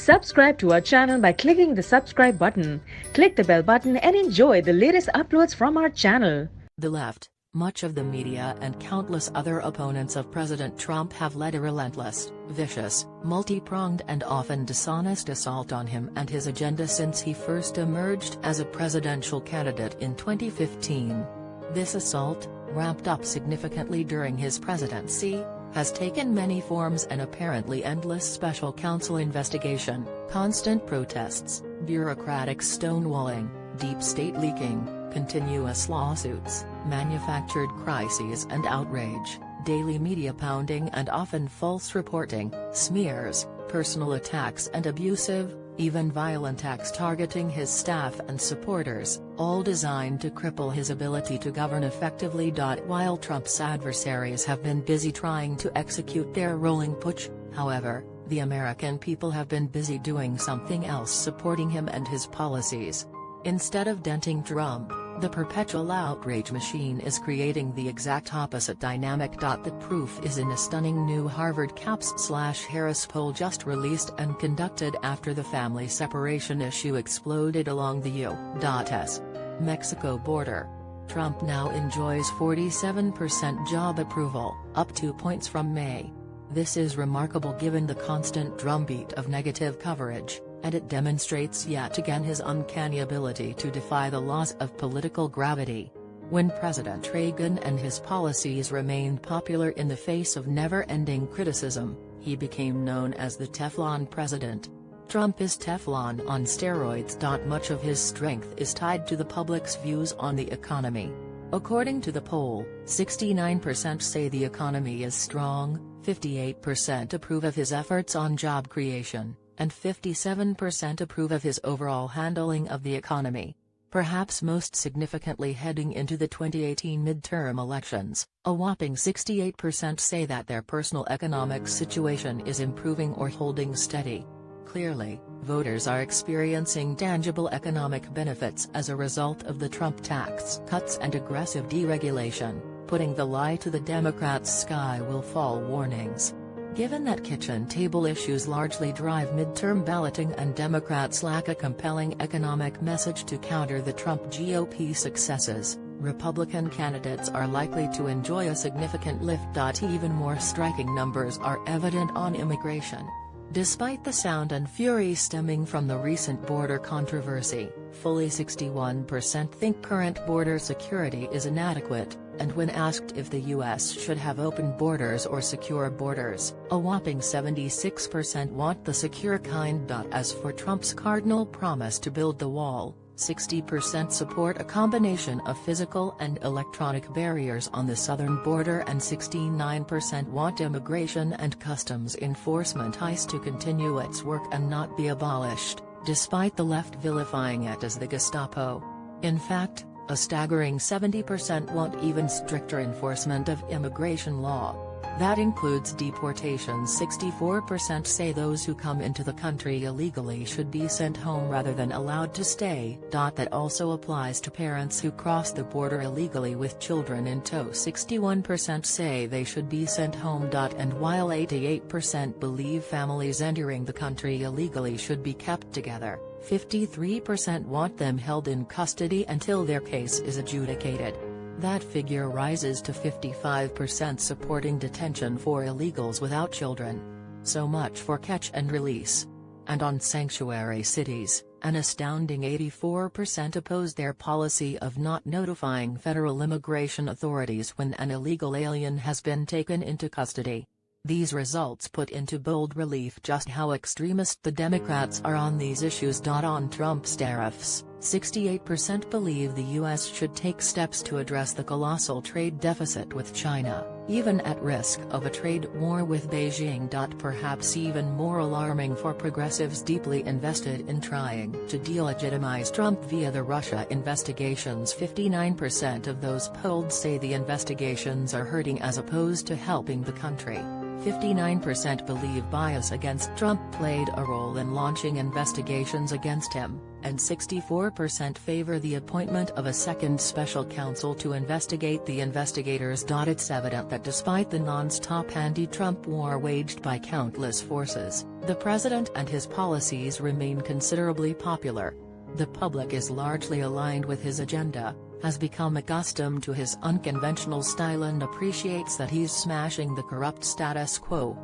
Subscribe to our channel by clicking the subscribe button. Click the bell button and enjoy the latest uploads from our channel. The left, much of the media and countless other opponents of President Trump have led a relentless, vicious, multi-pronged and often dishonest assault on him and his agenda since he first emerged as a presidential candidate in 2015. This assault, ramped up significantly during his presidency, has taken many forms: an apparently endless special counsel investigation, constant protests, bureaucratic stonewalling, deep state leaking, continuous lawsuits, manufactured crises and outrage, daily media pounding and often false reporting, smears, personal attacks and abusive, even violent acts targeting his staff and supporters, all designed to cripple his ability to govern effectively. While Trump's adversaries have been busy trying to execute their rolling putsch, however, the American people have been busy doing something else, supporting him and his policies. Instead of denting Trump, the perpetual outrage machine is creating the exact opposite dynamic. The proof is in a stunning new Harvard Capps/Harris poll just released and conducted after the family separation issue exploded along the U.S. Mexico border. Trump now enjoys 47% job approval, up 2 points from May. This is remarkable given the constant drumbeat of negative coverage, and it demonstrates yet again his uncanny ability to defy the laws of political gravity. When President Reagan and his policies remained popular in the face of never-ending criticism, he became known as the Teflon president. Trump is Teflon on steroids. Much of his strength is tied to the public's views on the economy. According to the poll, 69% say the economy is strong, 58% approve of his efforts on job creation, and 57% approve of his overall handling of the economy. Perhaps most significantly, heading into the 2018 midterm elections, a whopping 68% say that their personal economic situation is improving or holding steady. Clearly, voters are experiencing tangible economic benefits as a result of the Trump tax cuts and aggressive deregulation, putting the lie to the Democrats' sky will fall warnings. Given that kitchen table issues largely drive midterm balloting and Democrats lack a compelling economic message to counter the Trump GOP successes, Republican candidates are likely to enjoy a significant lift. Even more striking numbers are evident on immigration. Despite the sound and fury stemming from the recent border controversy, fully 61% think current border security is inadequate, and when asked if the U.S. should have open borders or secure borders, a whopping 76% want the secure kind. As for Trump's cardinal promise to build the wall, 60% support a combination of physical and electronic barriers on the southern border, and 69% want immigration and customs enforcement ICE to continue its work and not be abolished, despite the left vilifying it as the Gestapo. In fact, a staggering 70% want even stricter enforcement of immigration law. That includes deportation. 64% say those who come into the country illegally should be sent home rather than allowed to stay. That also applies to parents who cross the border illegally with children in tow. 61% say they should be sent home. And while 88% believe families entering the country illegally should be kept together, 53% want them held in custody until their case is adjudicated. That figure rises to 55% supporting detention for illegals without children. So much for catch and release. And on sanctuary cities, an astounding 84% oppose their policy of not notifying federal immigration authorities when an illegal alien has been taken into custody. These results put into bold relief just how extremist the Democrats are on these issues. On Trump's tariffs, 68% believe the U.S. should take steps to address the colossal trade deficit with China, even at risk of a trade war with Beijing. Perhaps even more alarming for progressives deeply invested in trying to delegitimize Trump via the Russia investigations, 59% of those polled say the investigations are hurting as opposed to helping the country. 59% believe bias against Trump played a role in launching investigations against him, and 64% favor the appointment of a second special counsel to investigate the investigators. It's evident that despite the non-stop anti-Trump war waged by countless forces, the president and his policies remain considerably popular. The public is largely aligned with his agenda, has become accustomed to his unconventional style and appreciates that he's smashing the corrupt status quo.